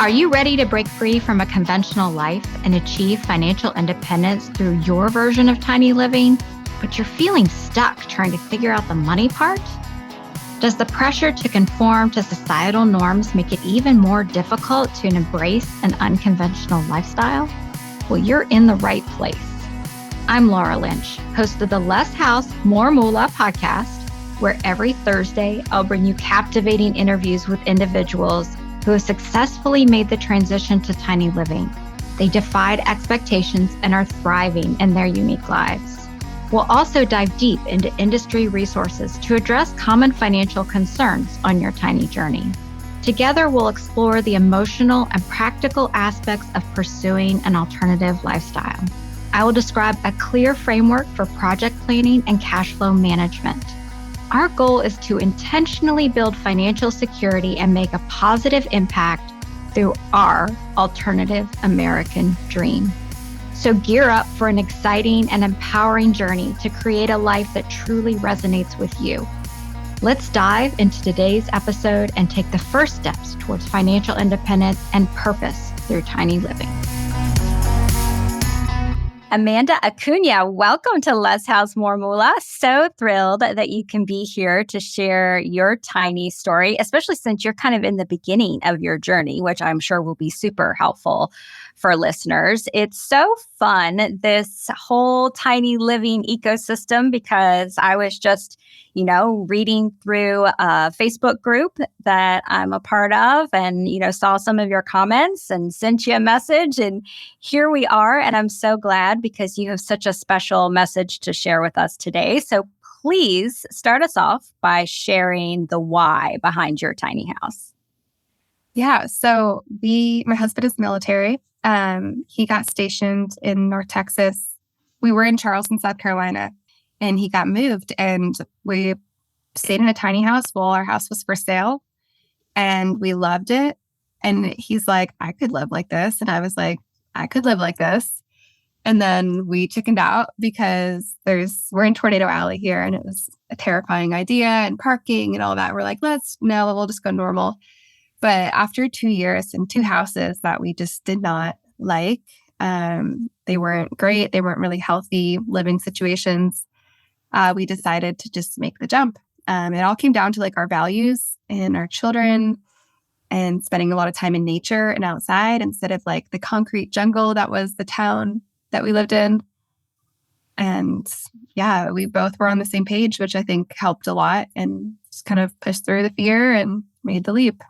Are you ready to break free from a conventional life and achieve financial independence through your version of tiny living, but you're feeling stuck trying to figure out the money part? Does the pressure to conform to societal norms make it even more difficult to embrace an unconventional lifestyle? Well, you're in the right place. I'm Laura Lynch, host of the Less House, More Moolah podcast, where every Thursday I'll bring you captivating interviews with individuals who have successfully made the transition to tiny living. They defied expectations and are thriving in their unique lives. We'll also dive deep into industry resources to address common financial concerns on your tiny journey. Together, we'll explore the emotional and practical aspects of pursuing an alternative lifestyle. I will describe a clear framework for project planning and cash flow management. Our goal is to intentionally build financial security and make a positive impact through our alternative American dream. So gear up for an exciting and empowering journey to create a life that truly resonates with you. Let's dive into today's episode and take the first steps towards financial independence and purpose through tiny living. Amanda Acuna, welcome to Less House, More Moolah. So thrilled that you can be here to share your tiny story, especially since you're kind of in the beginning of your journey, which I'm sure will be super helpful for listeners. It's so fun, this whole tiny living ecosystem, because I was just, reading through a Facebook group that I'm a part of and, saw some of your comments and sent you a message. And here we are. And I'm so glad because you have such a special message to share with us today. So please start us off by sharing the why behind your tiny house. Yeah. So my husband is military. He got stationed in North Texas. We were in Charleston, South Carolina, and he got moved, and we stayed in a tiny house while our house was for sale, and we loved it. And he's like, I could live like this. And I was like, I could live like this. And then we chickened out because we're in Tornado Alley here, and it was a terrifying idea, and parking and all that. We're like, we'll just go normal. But after 2 years and 2 houses that we just did not like, they weren't great. They weren't really healthy living situations. We decided to just make the jump. It all came down to like our values and our children and spending a lot of time in nature and outside instead of like the concrete jungle that was the town that we lived in. And yeah, we both were on the same page, which I think helped a lot, and just kind of pushed through the fear and made the leap.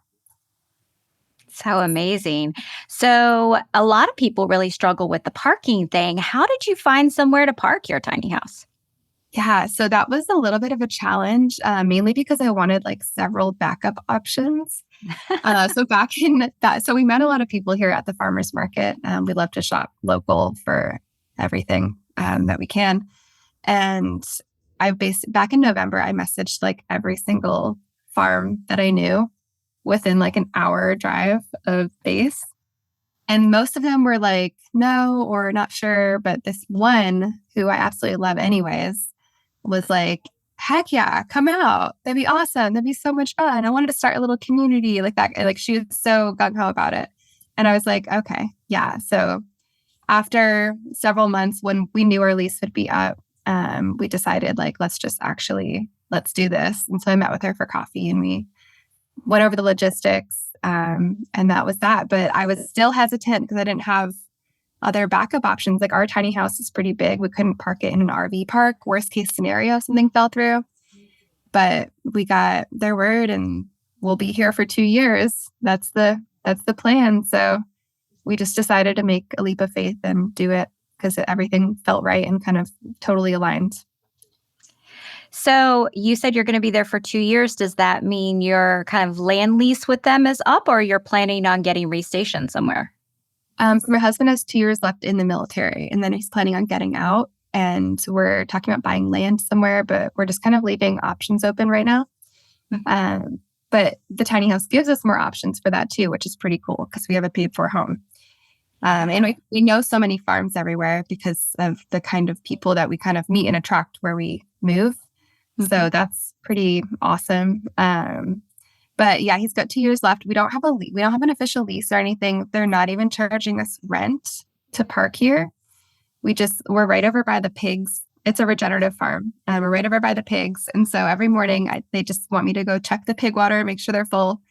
So amazing. So a lot of people really struggle with the parking thing. How did you find somewhere to park your tiny house? Yeah, so that was a little bit of a challenge, mainly because I wanted like several backup options. So we met a lot of people here at the farmers market. We love to shop local for everything that we can. And back in November, I messaged like every single farm that I knew within like an hour drive of base. And most of them were like, no, or not sure. But this one, who I absolutely love anyways, was like, heck yeah, come out. That'd be awesome. That'd be so much fun. I wanted to start a little community like that. Like she was so gung-ho about it. And I was like, okay, yeah. So after several months when we knew our lease would be up, we decided like, let's do this. And so I met with her for coffee and we went over the logistics, and that was that. But I was still hesitant because I didn't have other backup options. Like our tiny house is pretty big. We couldn't park it in an RV park. Worst case scenario, something fell through. But we got their word and we'll be here for 2 years. That's the plan. So we just decided to make a leap of faith and do it because everything felt right and kind of totally aligned. So you said you're going to be there for 2 years. Does that mean your kind of land lease with them is up, or you're planning on getting restationed somewhere? So my husband has 2 years left in the military, and then he's planning on getting out. And we're talking about buying land somewhere, but we're just kind of leaving options open right now. Mm-hmm. But the tiny house gives us more options for that too, which is pretty cool because we have a paid for home. And we know so many farms everywhere because of the kind of people that we kind of meet and attract where we move. Mm-hmm. So that's pretty awesome. But yeah, he's got 2 years left. We don't have we don't have an official lease or anything. They're not even charging us rent to park here. We're right over by the pigs. It's a regenerative farm. We're right over by the pigs. And so every morning they just want me to go check the pig water, make sure they're full.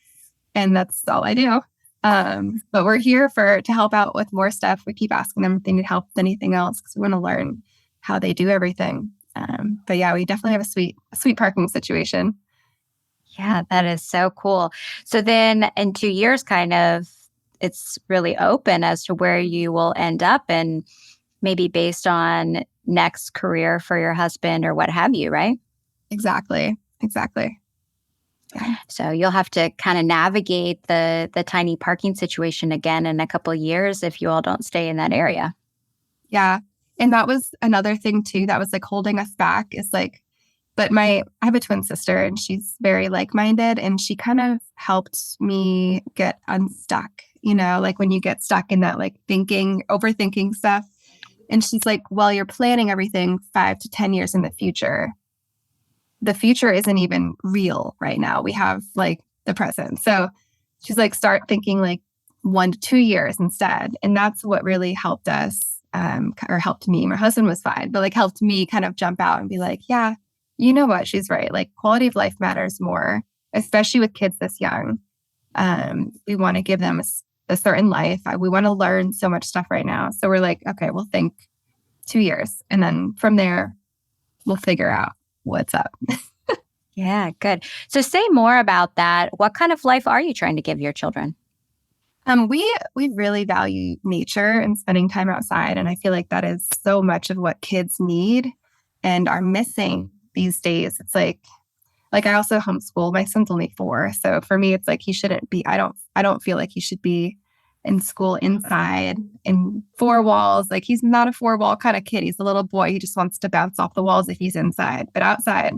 And that's all I do. But we're here to help out with more stuff. We keep asking them if they need help with anything else because we want to learn how they do everything. But yeah, we definitely have a sweet parking situation. Yeah, that is so cool. So then in 2 years, kind of, it's really open as to where you will end up and maybe based on next career for your husband or what have you, right? Exactly. Yeah. So you'll have to kind of navigate the tiny parking situation again in a couple of years if you all don't stay in that area. Yeah. And that was another thing too that was like holding us back is like, but I have a twin sister and she's very like-minded and she kind of helped me get unstuck, like when you get stuck in that like overthinking stuff. And she's like, well, you're planning everything 5 to 10 years in the future. The future isn't even real right now. We have like the present. So she's like, start thinking like 1 to 2 years instead. And that's what really helped us, or helped me. My husband was fine, but like helped me kind of jump out and be like, yeah, you know what? She's right. Like quality of life matters more, especially with kids this young. We want to give them a certain life. We want to learn so much stuff right now. So we're like, okay, we'll think 2 years. And then from there, we'll figure out what's up. Yeah, good. So say more about that. What kind of life are you trying to give your children? We really value nature and spending time outside. And I feel like that is so much of what kids need and are missing these days. It's like I also homeschool. My son's only 4. So for me, it's like he shouldn't be, I don't feel like he should be in school inside in 4 walls. Like he's not a 4-wall kind of kid. He's a little boy. He just wants to bounce off the walls if he's inside. But outside,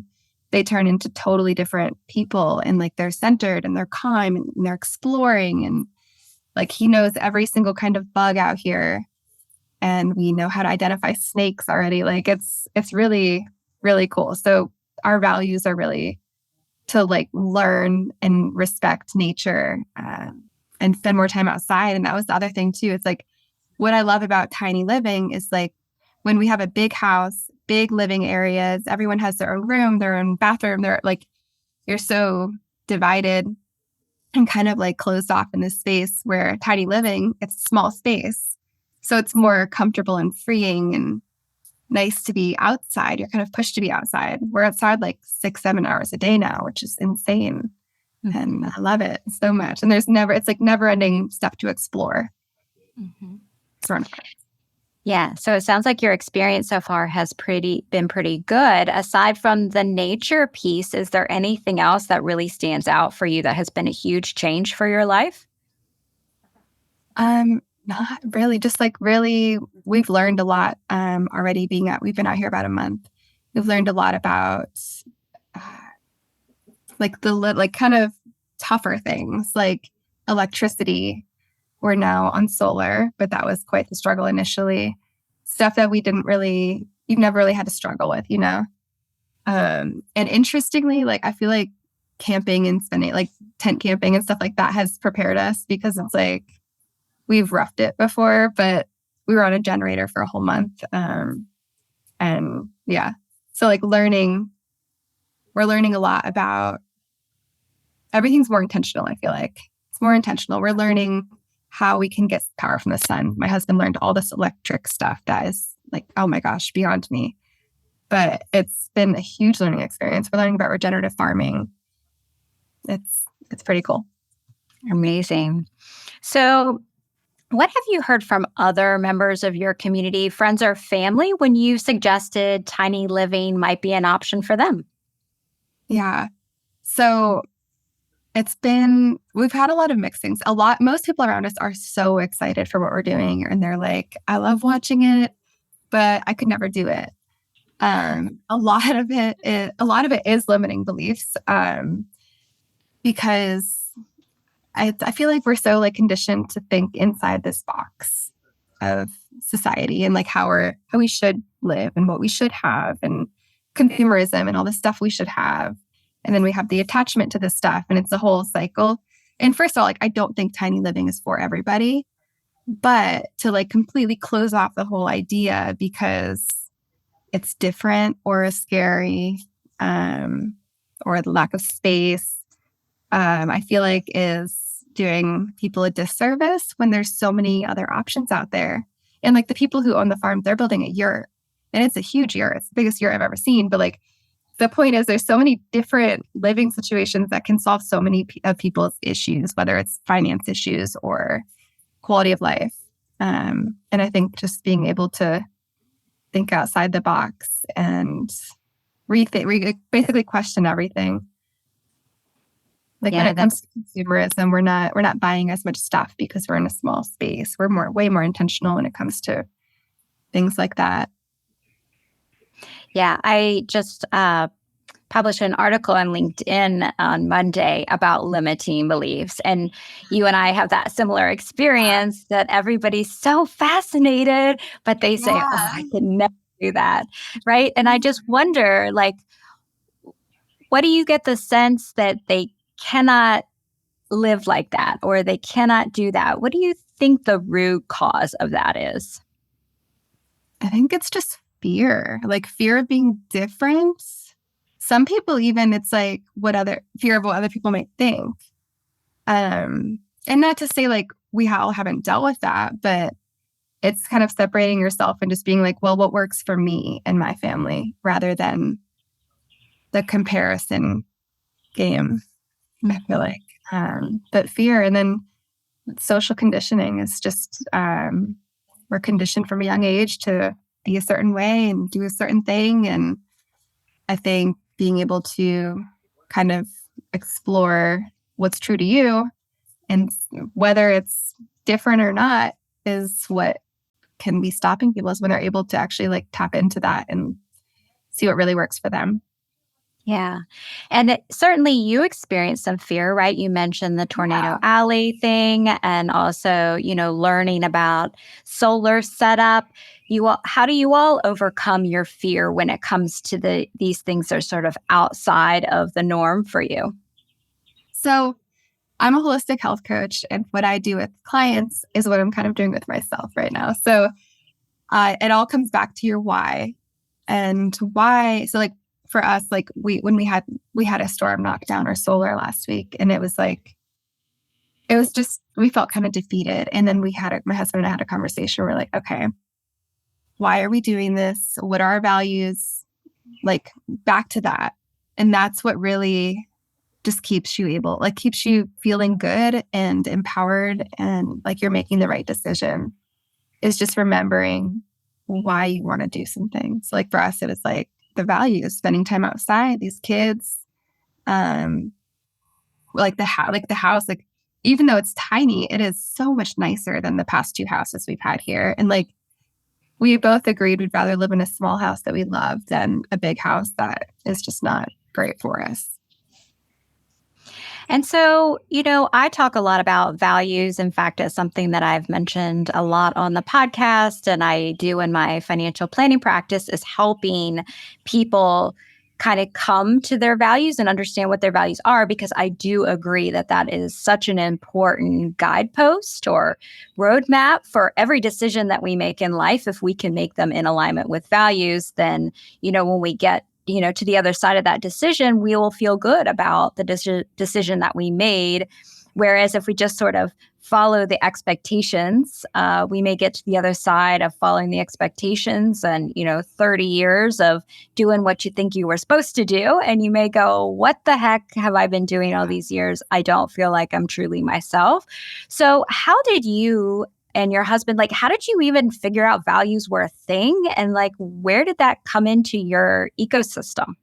they turn into totally different people and like they're centered and they're calm and they're exploring. And like he knows every single kind of bug out here. And we know how to identify snakes already. Like it's really, really cool. So our values are really to like learn and respect nature and spend more time outside. And that was the other thing too. It's like what I love about tiny living is like when we have a big house, big living areas, everyone has their own room, their own bathroom. They're like, you're so divided and kind of like closed off in this space where tiny living, it's a small space. So it's more comfortable and freeing and nice to be outside. You're kind of pushed to be outside. We're outside like 6-7 hours a day now, which is insane. Mm-hmm. And I love it so much. And it's like never ending stuff to explore. Mm-hmm. Sort of. Yeah. So it sounds like your experience so far has been pretty good. Aside from the nature piece, is there anything else that really stands out for you that has been a huge change for your life? Not really. Just like really, we've learned a lot already we've been out here about a month. We've learned a lot about like kind of tougher things like electricity. We're now on solar, but that was quite the struggle initially. Stuff that you've never really had to struggle with, And interestingly, like I feel like camping and spending like tent camping and stuff like that has prepared us because it's like we've roughed it before, but we were on a generator for a whole month. And yeah, so like we're learning a lot about everything's more intentional. I feel like it's more intentional. We're learning how we can get power from the sun. My husband learned all this electric stuff that is like, oh my gosh, beyond me. But it's been a huge learning experience. We're learning about regenerative farming. It's pretty cool. Amazing. So what have you heard from other members of your community, friends or family, when you suggested tiny living might be an option for them? Yeah. So we've had a lot of mixed things. Most people around us are so excited for what we're doing. And they're like, I love watching it, but I could never do it. A lot of it is limiting beliefs because I feel like we're so like conditioned to think inside this box of society and like how we should live and what we should have and consumerism and all the stuff we should have. And then we have the attachment to the stuff, and it's a whole cycle. And first of all, like, I don't think tiny living is for everybody, but to like completely close off the whole idea because it's different or scary, or the lack of space, I feel like is doing people a disservice when there's so many other options out there. And like the people who own the farm, they're building a yurt, and it's a huge yurt. It's the biggest yurt I've ever seen. But like the point is, there's so many different living situations that can solve so many of people's issues, whether it's finance issues or quality of life. And I think just being able to think outside the box and basically question everything. Like when it comes to consumerism, we're not buying as much stuff because we're in a small space. We're way more intentional when it comes to things like that. Yeah, I just published an article on LinkedIn on Monday about limiting beliefs. And you and I have that similar experience that everybody's so fascinated, but they say, oh, I can never do that. Right. And I just wonder, like, what do you get the sense that they cannot live like that or they cannot do that? What do you think the root cause of that is? I think it's just fear, like fear of being different. Some people even, it's like fear of what other people might think. And not to say like we all haven't dealt with that, but it's kind of separating yourself and just being like, well, what works for me and my family rather than the comparison game, I feel like. But fear, and then social conditioning is just, we're conditioned from a young age to be a certain way and do a certain thing. And I think being able to kind of explore what's true to you and whether it's different or not is what can be stopping people, is when they're able to actually like tap into that and see what really works for them. Yeah. And certainly you experienced some fear, right? You mentioned the tornado alley thing and also, learning about solar setup. How do you all overcome your fear when it comes to these things that are sort of outside of the norm for you? So I'm a holistic health coach, and what I do with clients is what I'm kind of doing with myself right now. So it all comes back to your why. And why. So like, for us, like we had a storm knock down our solar last week, and it was just, we felt kind of defeated. And then my husband and I had a conversation. We're like, okay, why are we doing this? What are our values? Like back to that. And that's what really just keeps you feeling good and empowered and like you're making the right decision, is just remembering why you want to do some things. Like for us, it was like the values, spending time outside, these kids, like the house, like even though it's tiny, it is so much nicer than the past 2 houses we've had here. And like we both agreed we'd rather live in a small house that we love than a big house that is just not great for us. And so, I talk a lot about values. In fact, it's something that I've mentioned a lot on the podcast and I do in my financial planning practice, is helping people kind of come to their values and understand what their values are, because I do agree that that is such an important guidepost or roadmap for every decision that we make in life. If we can make them in alignment with values, then, when we get to the other side of that decision, we will feel good about the decision that we made. Whereas if we just sort of follow the expectations, we may get to the other side of following the expectations and, 30 years of doing what you think you were supposed to do. And you may go, what the heck have I been doing all these years? I don't feel like I'm truly myself. So how did you and your husband, like, how did you even figure out values were a thing? And like, where did that come into your ecosystem?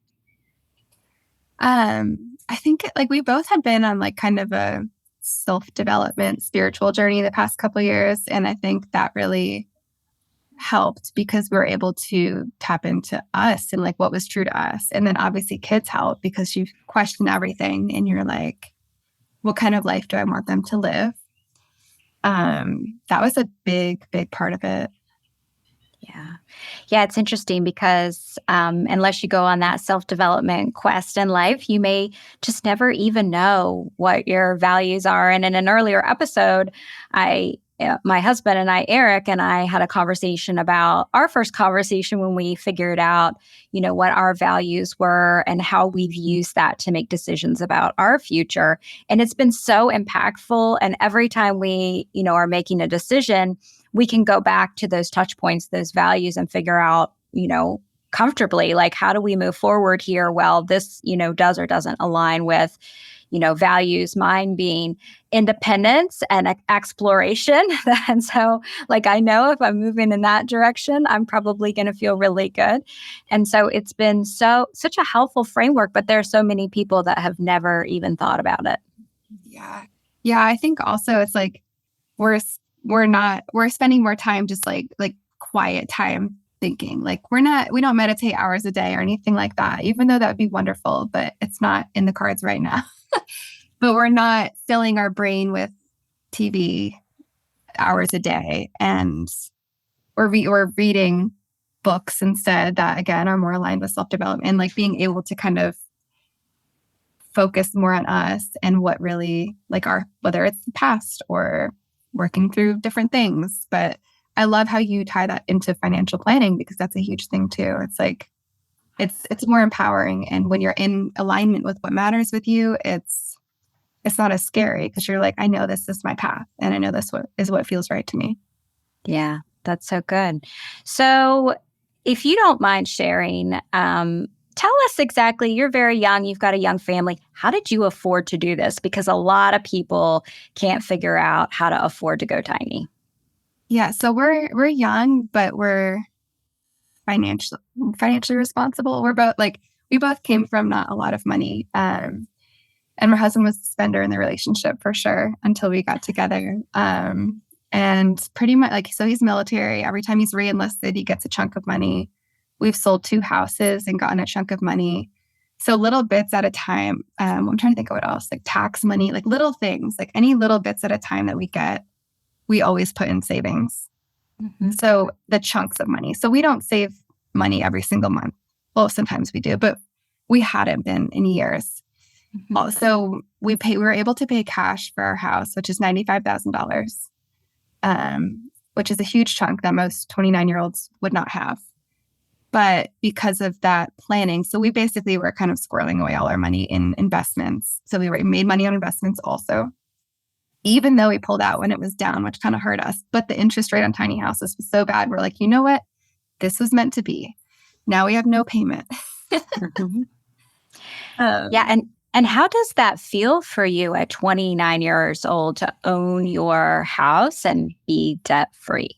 I think like we both had been on like kind of a self-development spiritual journey the past couple of years. And I think that really helped because we were able to tap into us and like what was true to us. And then obviously kids help because you question everything and you're like, what kind of life do I want them to live? That was a big part of it. Yeah. Yeah, it's interesting because unless you go on that self-development quest in life, you may just never even know what your values are. And in an earlier episode, my husband and I, Eric, and I had a conversation about our first conversation when we figured out, what our values were and how we've used that to make decisions about our future. And it's been so impactful. And every time we, are making a decision, we can go back to those touch points, those values, and figure out, comfortably, like, how do we move forward here? Well, this, does or doesn't align with, values, mine being independence and exploration. And so, like, I know if I'm moving in that direction, I'm probably going to feel really good. And so it's been such a helpful framework, but there are so many people that have never even thought about it. Yeah. Yeah. I think also it's like, we're spending more time just like quiet time thinking. Like we don't meditate hours a day or anything like that, even though that would be wonderful, but it's not in the cards right now. But we're not filling our brain with TV hours a day, and we're reading books instead that again are more aligned with self-development, and like being able to kind of focus more on us and what really like whether it's the past or working through different things. But I love how you tie that into financial planning, because that's a huge thing too. It's like, it's more empowering. And when you're in alignment with what matters with you, it's not as scary because you're like, I know this is my path and I know this is what feels right to me. Yeah, that's so good. So if you don't mind sharing, tell us exactly, you're very young, you've got a young family. How did you afford to do this? Because a lot of people can't figure out how to afford to go tiny. Yeah. So we're young, but we're financially responsible. We both came from not a lot of money. And my husband was the spender in the relationship for sure until we got together. And pretty much so he's military. Every time he's re-enlisted, he gets a chunk of money. We've sold 2 houses and gotten a chunk of money. So little bits at a time. I'm trying to think of what else, like tax money, like little things, like any little bits at a time that we get, we always put in savings. Mm-hmm. So the chunks of money. So we don't save money every single month. Well, sometimes we do, but we hadn't been in years. Mm-hmm. Also, we were able to pay cash for our house, which is $95,000, which is a huge chunk that most 29-year-olds would not have. But because of that planning, so we basically were kind of squirreling away all our money in investments. So we made money on investments also, even though we pulled out when it was down, which kind of hurt us. But the interest rate on tiny houses was so bad. We're like, you know what? This was meant to be. Now we have no payment. Mm-hmm. Yeah. And how does that feel for you at 29 years old to own your house and be debt free?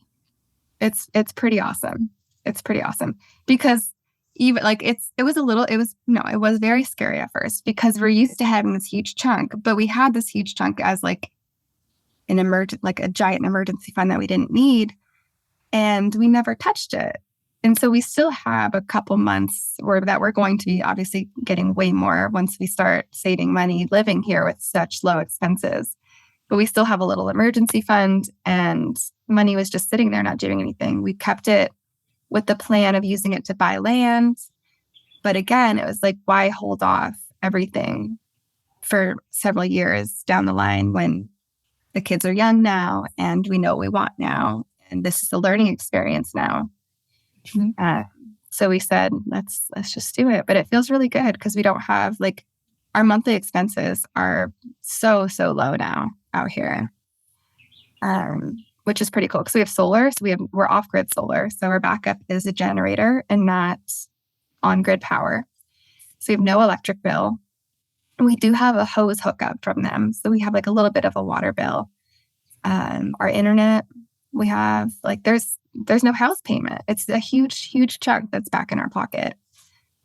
It's pretty awesome. It's pretty awesome because even like it was very scary at first because we're used to having this huge chunk, but we had this huge chunk as like a giant emergency fund that we didn't need, and we never touched it. And so we still have a couple months that we're going to be obviously getting way more once we start saving money living here with such low expenses. But we still have a little emergency fund, and money was just sitting there not doing anything. We kept it with the plan of using it to buy land. But again, it was like, why hold off everything for several years down the line when the kids are young now and we know what we want now. And this is a learning experience now. Mm-hmm. So we said, let's just do it. But it feels really good because we don't have our monthly expenses are so low now out here, which is pretty cool because we have solar. So we're off-grid solar. So our backup is a generator and not on-grid power. So we have no electric bill. We do have a hose hookup from them. So we have a little bit of a water bill. Our internet, we have there's no house payment. It's a huge chunk that's back in our pocket.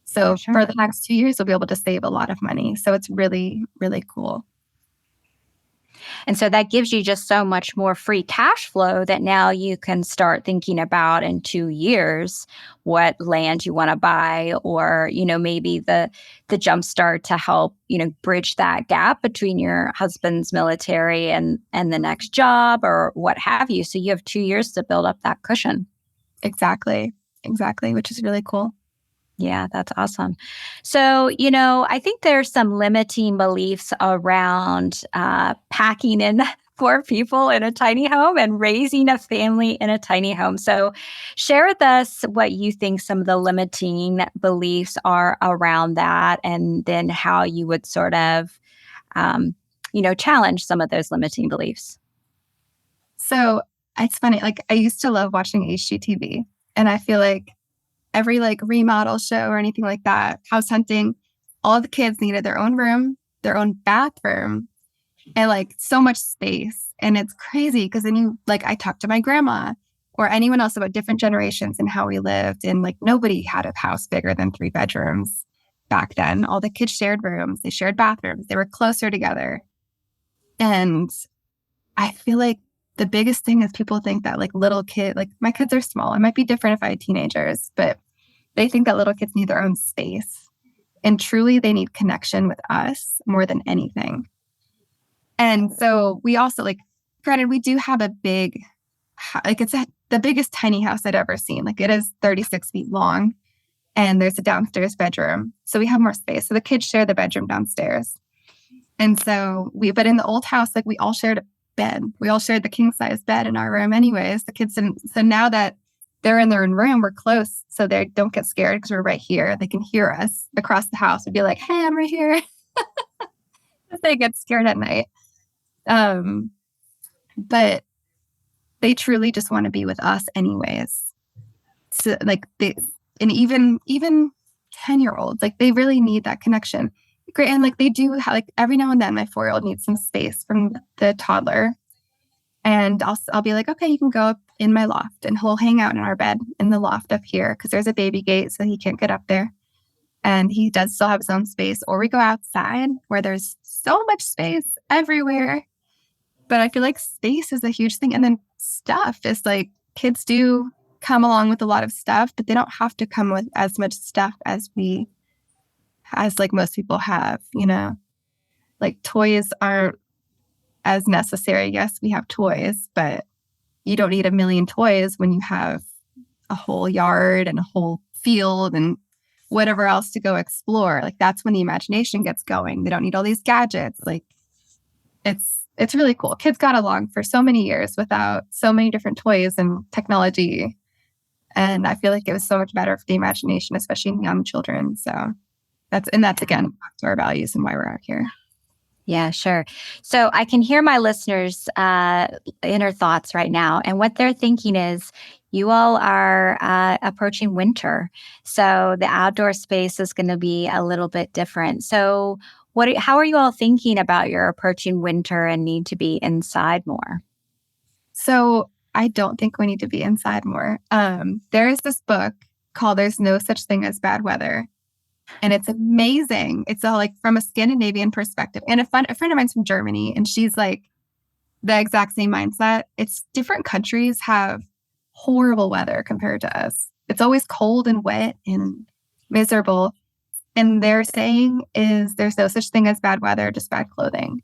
So for the next 2 years, we'll be able to save a lot of money. So it's really, really cool. And so that gives you just so much more free cash flow that now you can start thinking about in 2 years what land you want to buy, or, maybe the jumpstart to help, bridge that gap between your husband's military and the next job or what have you. So you have 2 years to build up that cushion. Exactly. Exactly. Which is really cool. Yeah, that's awesome. So, I think there's some limiting beliefs around packing in 4 people in a tiny home and raising a family in a tiny home. So, share with us what you think some of the limiting beliefs are around that, and then how you would sort of, um, challenge some of those limiting beliefs. So it's funny. Like I used to love watching HGTV, and I feel like every like remodel show or anything like that, house hunting, all the kids needed their own room, their own bathroom, and like so much space. And it's crazy because then I talked to my grandma or anyone else about different generations and how we lived. And like nobody had a house bigger than 3 bedrooms back then. All the kids shared rooms, they shared bathrooms, they were closer together. And I feel like the biggest thing is people think that like like my kids are small. It might be different if I had teenagers, but they think that little kids need their own space. And truly, they need connection with us more than anything. And so we also granted, we do have a big, the biggest tiny house I'd ever seen. Like it is 36 feet long and there's a downstairs bedroom. So we have more space. So the kids share the bedroom downstairs. And so but in the old house, like we all shared a bed. We all shared the king size bed in our room anyways. The kids didn't. So now that they're in their own room, we're close. So they don't get scared because we're right here. They can hear us across the house and be like, hey, I'm right here. They get scared at night. But they truly just want to be with us anyways. So and even 10-year-olds, like they really need that connection. Great. And like they do have, like every now and then my 4-year-old needs some space from the toddler. And I'll be like, okay, you can go up in my loft, and he'll hang out in our bed in the loft up here because there's a baby gate, so he can't get up there. And he does still have his own space. Or we go outside where there's so much space everywhere. But I feel like space is a huge thing. And then stuff is like kids do come along with a lot of stuff, but they don't have to come with as much stuff as like most people have, like toys aren't as necessary. Yes, we have toys, but you don't need a million toys when you have a whole yard and a whole field and whatever else to go explore. Like that's when the imagination gets going. They don't need all these gadgets. Like it's really cool. Kids got along for so many years without so many different toys and technology. And I feel like it was so much better for the imagination, especially in young children. So that's again back to our values and why we're out here. Yeah, sure. So I can hear my listeners' inner thoughts right now. And what they're thinking is you all are approaching winter. So the outdoor space is going to be a little bit different. So how are you all thinking about your approaching winter and need to be inside more? So I don't think we need to be inside more. There is this book called There's No Such Thing as Bad Weather. And it's amazing. It's all like from a Scandinavian perspective. And a friend of mine's from Germany, and she's like the exact same mindset. It's different countries have horrible weather compared to us. It's always cold and wet and miserable. And their saying is there's no such thing as bad weather, just bad clothing.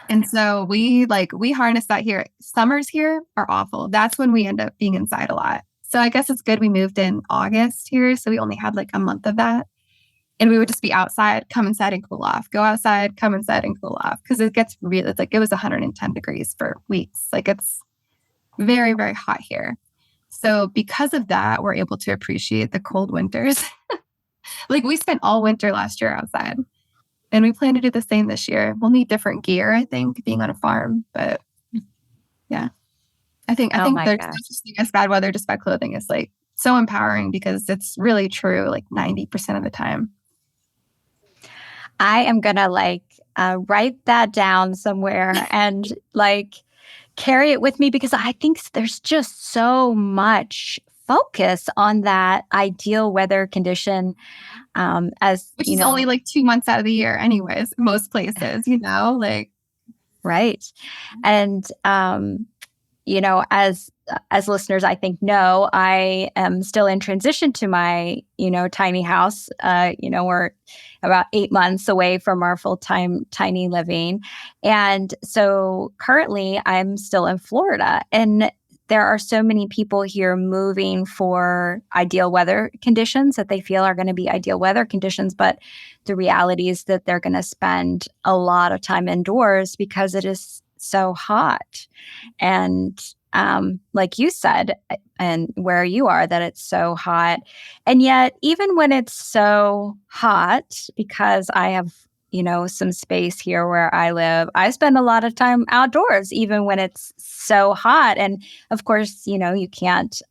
And so we harness that here. Summers here are awful. That's when we end up being inside a lot. So I guess it's good we moved in August here. So we only had like a month of that. And we would just be outside, come inside and cool off, go outside, come inside and cool off. Because it gets really, it was 110 degrees for weeks. Like it's very, very hot here. So because of that, we're able to appreciate the cold winters. Like we spent all winter last year outside. And we plan to do the same this year. We'll need different gear, I think, being on a farm. But yeah, I think there's no such thing as bad weather, just bad clothing is like so empowering because it's really true like 90% of the time. I am going to write that down somewhere and carry it with me because I think there's just so much focus on that ideal weather condition. Which is only like 2 months out of the year anyways, most places, Right. And, as listeners, I think know, I am still in transition to my, tiny house. We're about 8 months away from our full-time tiny living. And so currently I'm still in Florida. And there are so many people here moving for ideal weather conditions that they feel are going to be ideal weather conditions. But the reality is that they're going to spend a lot of time indoors because it is so hot. And like you said, and where you are, that it's so hot. And yet, even when it's so hot, because I have, some space here where I live, I spend a lot of time outdoors, even when it's so hot. And of course, you can't,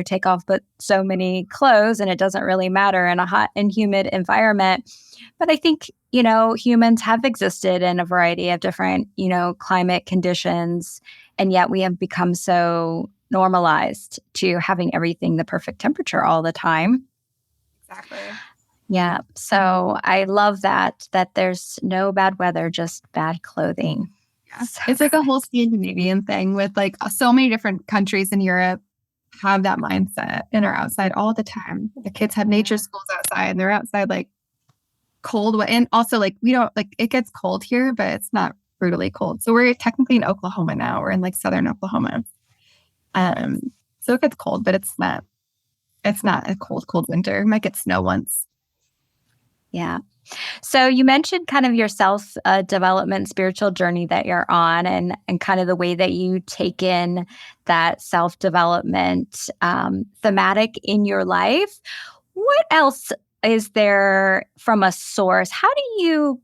take off but so many clothes, and it doesn't really matter in a hot and humid environment. But I think, humans have existed in a variety of different, climate conditions. And yet we have become so normalized to having everything the perfect temperature all the time. Exactly. Yeah. So I love that there's no bad weather, just bad clothing. Yeah. So it's like a whole Scandinavian thing with like so many different countries in Europe have that mindset and are outside all the time. The kids have nature schools outside and they're outside like cold. And also like we don't like it gets cold here, but it's not brutally cold. So we're technically in Oklahoma now. We're in like southern Oklahoma. So it gets cold, but it's not a cold winter. It might get snow once. Yeah. So you mentioned kind of your self development spiritual journey that you're on, and kind of the way that you take in that self development thematic in your life. What else is there from a source? How do you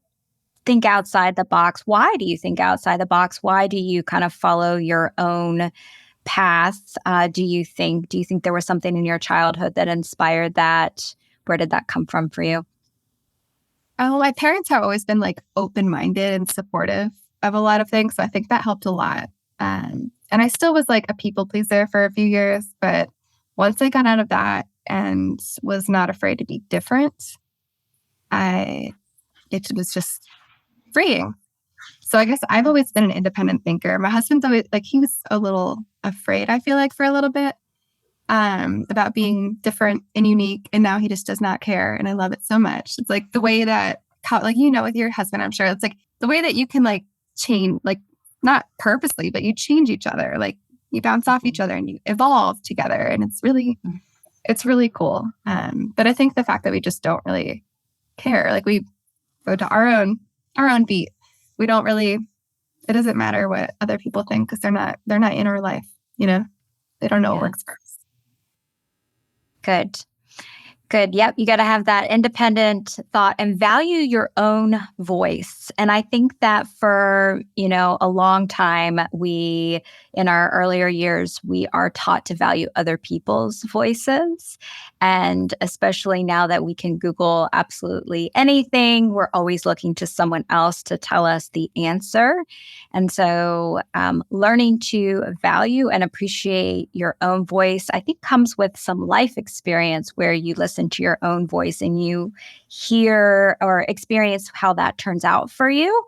think outside the box? Why do you think outside the box? Why do you kind of follow your own path? Do you think there was something in your childhood that inspired that? Where did that come from for you? Oh, my parents have always been like open-minded and supportive of a lot of things. So I think that helped a lot. And I still was like a people pleaser for a few years, but once I got out of that and was not afraid to be different, it was just freeing. So I guess I've always been an independent thinker. My husband's always like, he was a little afraid, I feel like, for a little bit about being different and unique. And now he just does not care. And I love it so much. It's like the way that, like, with your husband, I'm sure it's like the way that you can like change, like not purposely, but you change each other. Like you bounce off each other and you evolve together. And it's really cool. But I think the fact that we just don't really care, like we go to our own beat. We don't really, it doesn't matter what other people think because they're not in our life, they don't know what works for us. Good. Yep. You got to have that independent thought and value your own voice. And I think that for, a long time, in our earlier years, we are taught to value other people's voices. And especially now that we can Google absolutely anything, we're always looking to someone else to tell us the answer. And so learning to value and appreciate your own voice, I think, comes with some life experience where you listen to your own voice and you hear or experience how that turns out for you.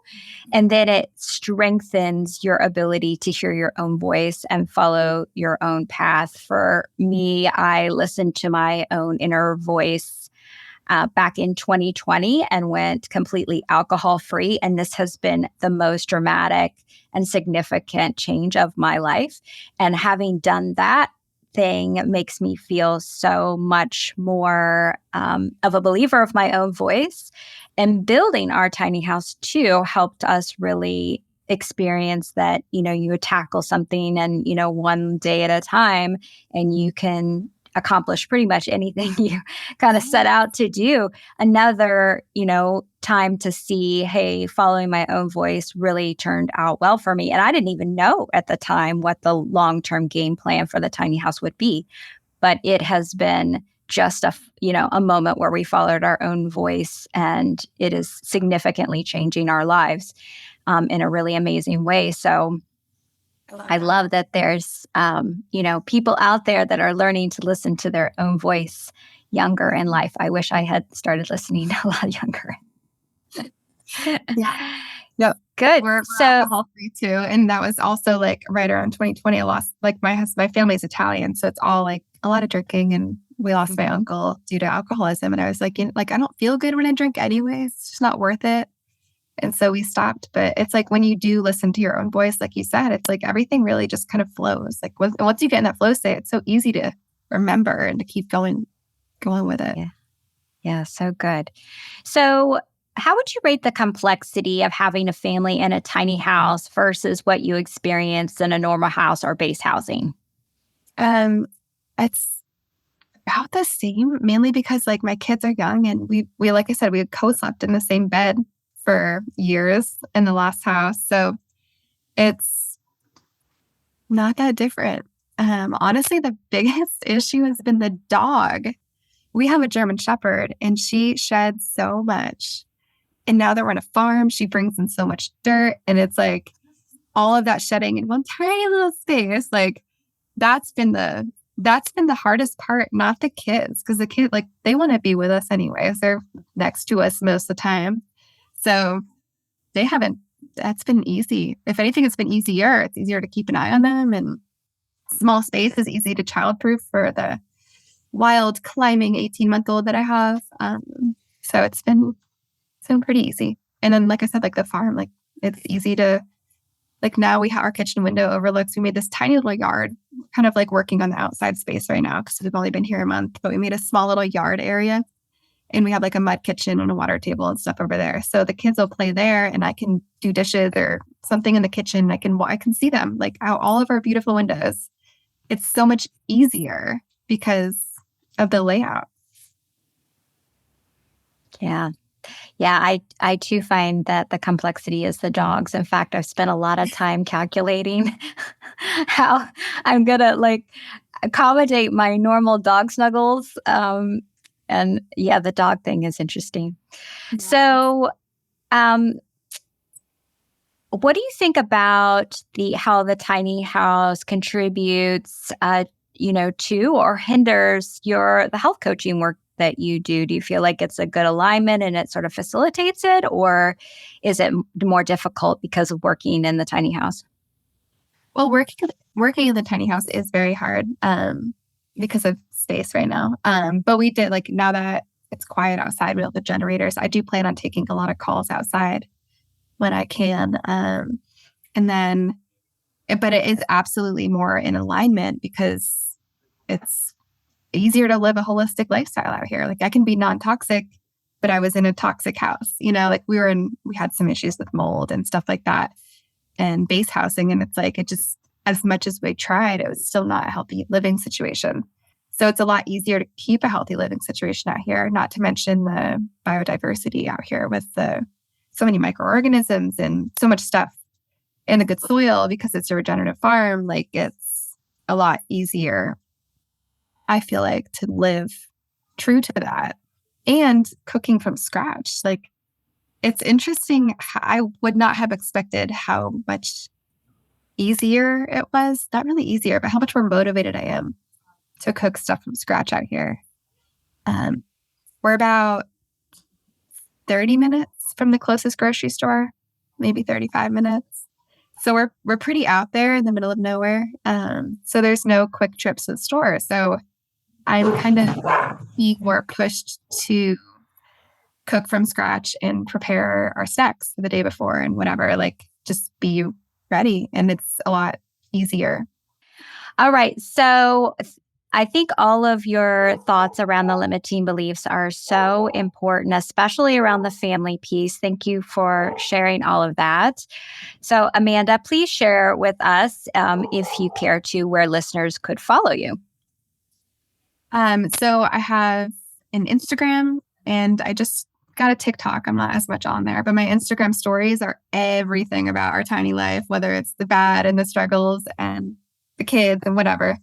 And then it strengthens your ability to hear your own voice and follow your own path. For me, I listened to my own inner voice back in 2020 and went completely alcohol free. And this has been the most dramatic and significant change of my life. And having done that thing makes me feel so much more of a believer of my own voice. And building our tiny house too helped us really experience that, you tackle something and, one day at a time, and you can accomplish pretty much anything you kind of set out to do. Another, time to see, hey, following my own voice really turned out well for me. And I didn't even know at the time what the long-term game plan for the tiny house would be. But it has been just a moment where we followed our own voice, and it is significantly changing our lives in a really amazing way. So I love that there's, people out there that are learning to listen to their own voice younger in life. I wish I had started listening a lot younger. Yeah. Yep. Good. We're alcohol free too. And that was also like right around 2020. I lost like my family's Italian. So it's all like a lot of drinking, and we lost my uncle due to alcoholism. And I was like, I don't feel good when I drink anyways. It's just not worth it. And so we stopped. But it's like when you do listen to your own voice, like you said, it's like everything really just kind of flows. Like once you get in that flow state, it's so easy to remember and to keep going with it. Yeah. Yeah. So good. So, how would you rate the complexity of having a family in a tiny house versus what you experience in a normal house or base housing? Um, it's about the same, mainly because like my kids are young and we like I said, we had co-slept in the same bed for years in the last house. So it's not that different. Honestly, the biggest issue has been the dog. We have a German Shepherd and she sheds so much. And now that we're on a farm, she brings in so much dirt. And it's like all of that shedding in one tiny little space. Like that's been the hardest part, not the kids. Because the kid, like, they want to be with us anyways. They're next to us most of the time. So they haven't, that's been easy. If anything, it's been easier. It's easier to keep an eye on them. And small space is easy to childproof for the wild climbing 18-month-old that I have. So it's been pretty easy. And then, like I said, like the farm, like it's easy to, like now we have our kitchen window overlooks. We made this tiny little yard, kind of like working on the outside space right now because we've only been here a month, but we made a small little yard area and we have like a mud kitchen and a water table and stuff over there. So the kids will play there and I can do dishes or something in the kitchen. I can see them like out all of our beautiful windows. It's so much easier because of the layout. Yeah. Yeah, I too find that the complexity is the dogs. In fact, I've spent a lot of time calculating how I'm gonna like accommodate my normal dog snuggles. And yeah, the dog thing is interesting. So, um, what do you think about the how the tiny house contributes, to or hinders the health coaching work that you do? Do you feel like it's a good alignment and it sort of facilitates it, or is it more difficult because of working in the tiny house? Well, working in the tiny house is very hard because of space right now. But we did like now that it's quiet outside, we have the generators. I do plan on taking a lot of calls outside when I can. And then, but it is absolutely more in alignment because it's easier to live a holistic lifestyle out here. Like I can be non-toxic, but I was in a toxic house, like we had some issues with mold and stuff like that and base housing. And it's like, it just, as much as we tried, it was still not a healthy living situation. So it's a lot easier to keep a healthy living situation out here, not to mention the biodiversity out here with so many microorganisms and so much stuff in the good soil because it's a regenerative farm. Like it's a lot easier, I feel like, to live true to that and cooking from scratch. Like it's interesting. I would not have expected how much easier it was. Not really easier, but how much more motivated I am to cook stuff from scratch out here. We're about 30 minutes from the closest grocery store, maybe 35 minutes. So we're pretty out there in the middle of nowhere. So there's no quick trips to the store. So I'm kind of being more pushed to cook from scratch and prepare our snacks for the day before and whatever, like just be ready. And it's a lot easier. All right. So I think all of your thoughts around the limiting beliefs are so important, especially around the family piece. Thank you for sharing all of that. So, Amanda, please share with us, if you care to, where listeners could follow you. So I have an Instagram and I just got a TikTok. I'm not as much on there, but my Instagram stories are everything about our tiny life, whether it's the bad and the struggles and the kids and whatever.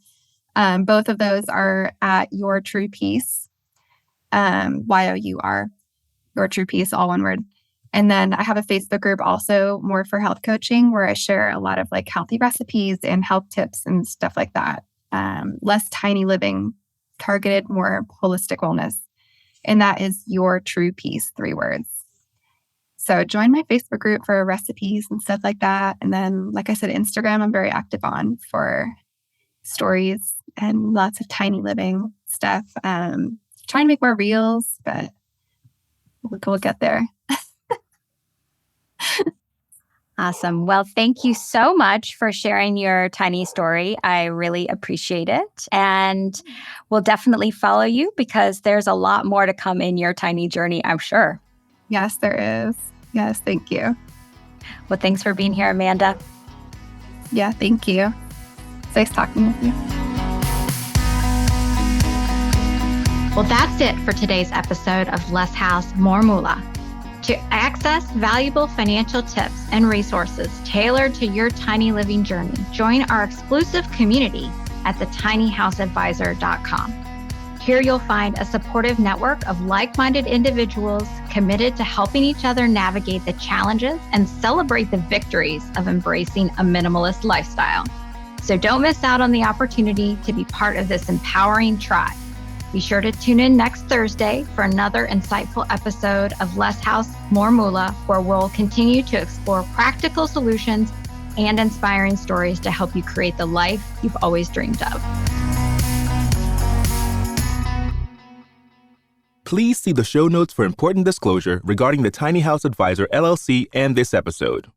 Both of those are at Your True Peace, YOUR, Your True Peace, all one word. And then I have a Facebook group also more for health coaching where I share a lot of like healthy recipes and health tips and stuff like that. Less tiny living, targeted, more holistic wellness. And that is Your True Peace, 3 words. So join my Facebook group for recipes and stuff like that. And then, like I said, Instagram, I'm very active on for stories and lots of tiny living stuff. Trying to make more reels, but we'll get there. Awesome. Well, thank you so much for sharing your tiny story. I really appreciate it. And we'll definitely follow you because there's a lot more to come in your tiny journey, I'm sure. Yes, there is. Yes, thank you. Well, thanks for being here, Amanda. Yeah, thank you. It's nice talking with you. Well, that's it for today's episode of Less House, More Moolah. To access valuable financial tips and resources tailored to your tiny living journey, join our exclusive community at thetinyhouseadvisor.com. Here you'll find a supportive network of like-minded individuals committed to helping each other navigate the challenges and celebrate the victories of embracing a minimalist lifestyle. So don't miss out on the opportunity to be part of this empowering tribe. Be sure to tune in next Thursday for another insightful episode of Less House, More Moolah, where we'll continue to explore practical solutions and inspiring stories to help you create the life you've always dreamed of. Please see the show notes for important disclosure regarding the Tiny House Advisor LLC and this episode.